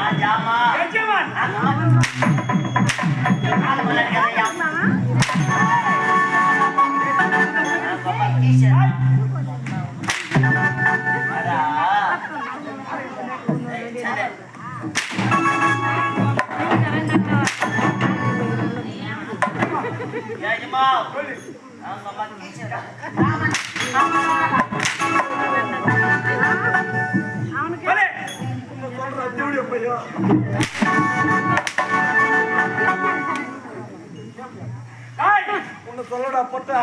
ராஜாமா எஜமான் உன்னை சொல்லடா பொட்டா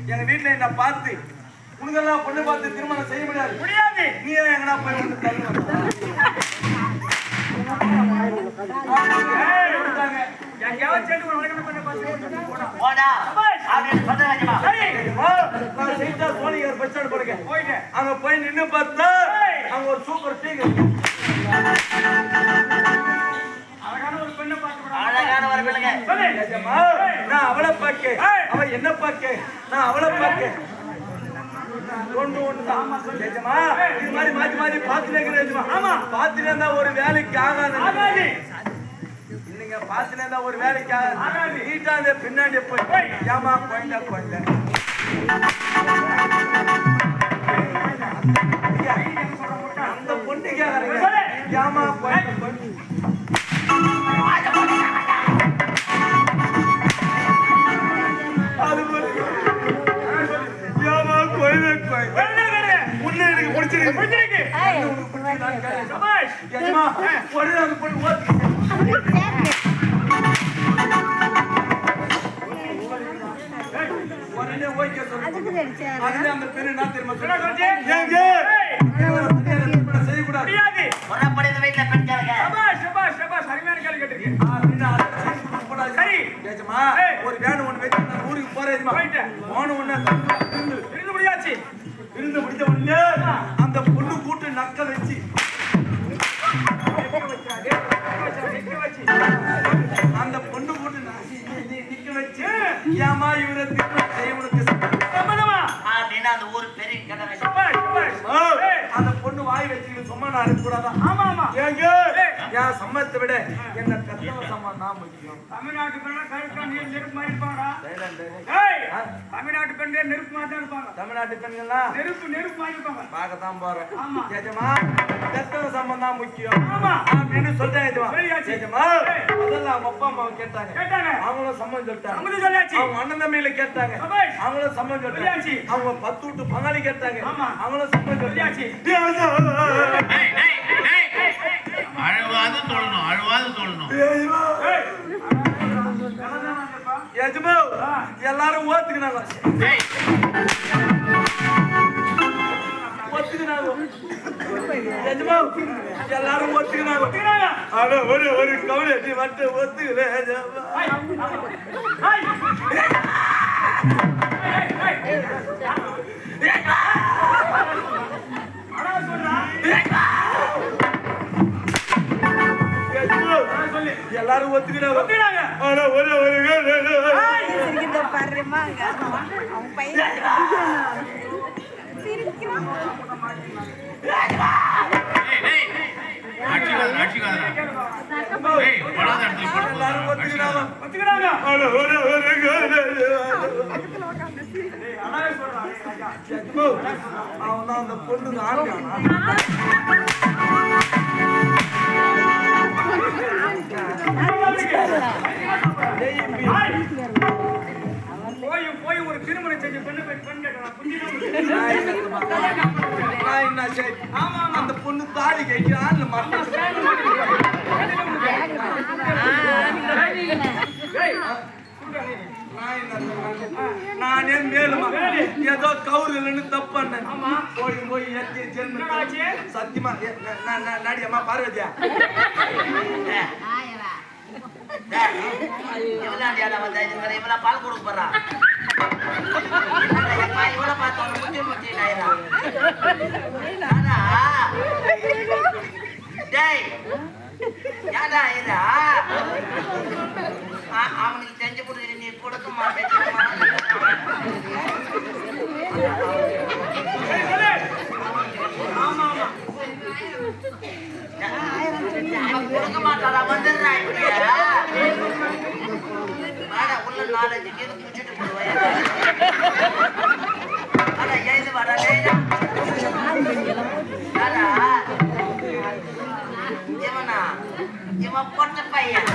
எங்க வீட்டுல என்ன பார்த்து உனக்கெல்லாம் பொண்ணு பார்த்து திருமணம் செய்ய முடியாது நீ எங்கன்னா போய் வந்து அங்க போய் நின்று பார்த்தா அங்க ஒரு சூப்பர் டீ நான் அவளை பார்க்க அவ என்ன பார்க்க நான் அவளை பார்க்க கொண்டு இது மாதிரி மாத்தி மாத்தி பாத்துட்டு ஆமா பாத்துட்டு இருந்தா ஒரு வேலைக்கு ஆகாது இல்லைங்க பாத்துட்டு இருந்தா ஒரு வேலைக்கு ஆகாது நீட்டா அந்த பின்னாடி போய் ஏமா போயிட்ட அந்த பொண்ணு கேக்குறீங்க ஏமா போயிட்ட ஒரு வேன் ஒண்ணு வச்சு ஊருக்கு போறேன் இருந்து முடிஞ்ச உடனே அந்த பொண்ணு கூட்டு நக்க வச்சு அந்த பொண்ணு கூட்டு நிக்க வச்சு ஏமா இவரை செய்வனுக்கு அந்த ஊர் பெரிய அந்த பொண்ணு வாய் வச்சு சும்மா நான் இருக்கக்கூடாதா ஆமா ஆமா ஏங்க என் சம்மத்தை விட என்ன கத்தவ சம்மம் தான் முக்கியம் தமிழ்நாட்டு பெண்கள் நெருப்பு மாதிரி இருப்பாங்கடா தமிழ்நாட்டு பெண்கள் நெருப்பு மாதிரி தான் இருப்பாங்க தமிழ்நாட்டு பெண்கள்லாம் நெருப்பு மாதிரி இருப்பாங்க பார்க்கத்தான் போறேன் ஆமா ஏஜமா கத்தவ சம்மம் தான் முக்கியம் ஆமா அப்படின்னு சொல்லிட்டேன் ஏஜமா முதல்ல அவங்க அப்பா அம்மாவை கேட்டாங்க அவங்களும் சம்மதம் சொல்லிட்டாங்க அவங்க அண்ணன் தம்பியில கேட்டாங்க அவங்களும் சம்மதம் சொல்லிட்டாங்க அவங்க 10 வீட்டு பங்காளி கேட்டாங்க அவங்களும் சம்மதம் சொல்லியாச்சு அழுவாது சொல்லணும் ஏஜமா எல்லாரும் ஓத்துக்கினாங்க எல்லாரும் ஒத்துக்கிறாங்க ஆனா ஒரு கவலை நீ மட்டும் ஒத்துக்கல எல்லாரும் ஒத்துக்கிறாங்க ஆனா ஒரு அவன் அந்த பொண்ணு போய் ஒரு திருமணம் செஞ்சு அந்த பொண்ணு தாலி கட்டினான் நான் என்ன சொன்னேன்? நானே மேலுமா ஏதோ கவுரு இல்லைன்னு தப்பு பண்ணேன். போய் போய் சத்தியமா நாடியம்மா பார்வதியா இவளா பால் கொடுக்க போறா இவளை பார்த்தோம் முத்தி முத்தி டேய் யாரா இதா அவனுக்கு செஞ்சு கொடுக்குற நீ கொடுக்க மாட்டேன் கொடுக்க மாட்டாளா வந்துடுறா இப்படியா உள்ள 4-5 கீழே குடிச்சிட்டு போடுவாங்க எழுந்து வாடா இவனா இவன் பொட்ட பையன்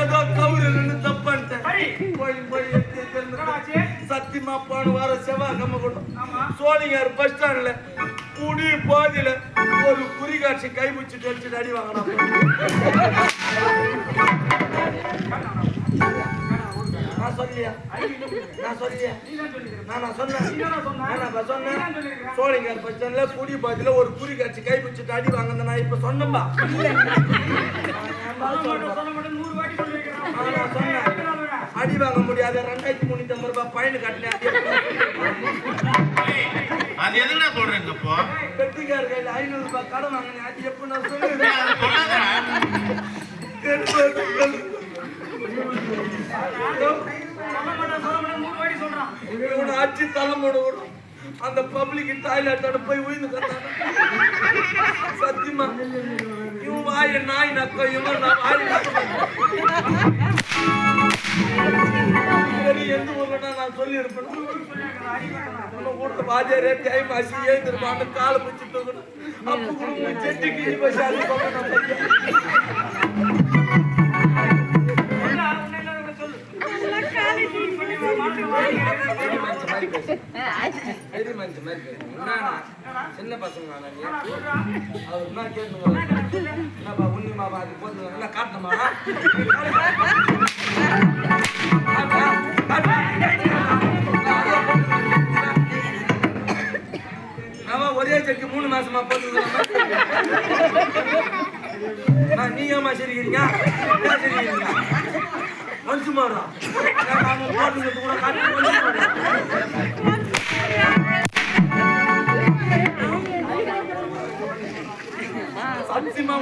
ஏதோ கவுரு தப்பு பண்ணிட்டேன். போய் போய் சத்தியமா போன வாரம் செவ்வாய்க்கிழமை கூட சோழிங்கார் பஸ் ஸ்டாண்ட்ல குடி போதில ஒரு குறிகாட்சி கைப்பிடிச்சிட்டு வச்சுட்டு அடி வாங்கினா நான் சொல்லியா நான் சொன்னேன் சோழிங்கார் பஸ் ஸ்டாண்ட்ல குடி போதில ஒரு குறிகாட்சி கைப்பிடிச்சிட்டு அடி வாங்கின நான் இப்ப சொன்னேன்பா அடி வாங்க முடியாத 2350 ரூபாய் பயனு கட்டினேன். அது எதுனா சொல்றேங்க இப்போ கட்டிக்கார கையில 500 ரூபாய் கடன் வாங்கினேன். அது எப்ப நான் சொல்லுவேன் அச்சு தலைமுறை விடும் அந்த பப்ளிக் டாய்லெட்டோட போய் உயிர்ந்து கத்தான சத்தியமா இவன் வாய நாய் நக்க இவன் வாய் எந்த ஊர்லன்னா நான் சொல்லி இருப்பேன் வீட்டு வாஜரே டைம் ஆசி ஏந்திருப்பான்னு காலை பிடிச்சி தூக்கணும் அப்போ கூட செட்டு கிழி பசி அது சின்ன பசங்க அவர் என்ன கேட்டுங்க என்னப்பா உண்ணிமா அது போட்டு என்ன காட்டணுமா ஒரே செட்டு 3 மாசமா போட்டு நீங்க ஏமா சரிக்கிறீங்க மனுஷு மாறா போட்டு கூட காட்டு சத்தியமா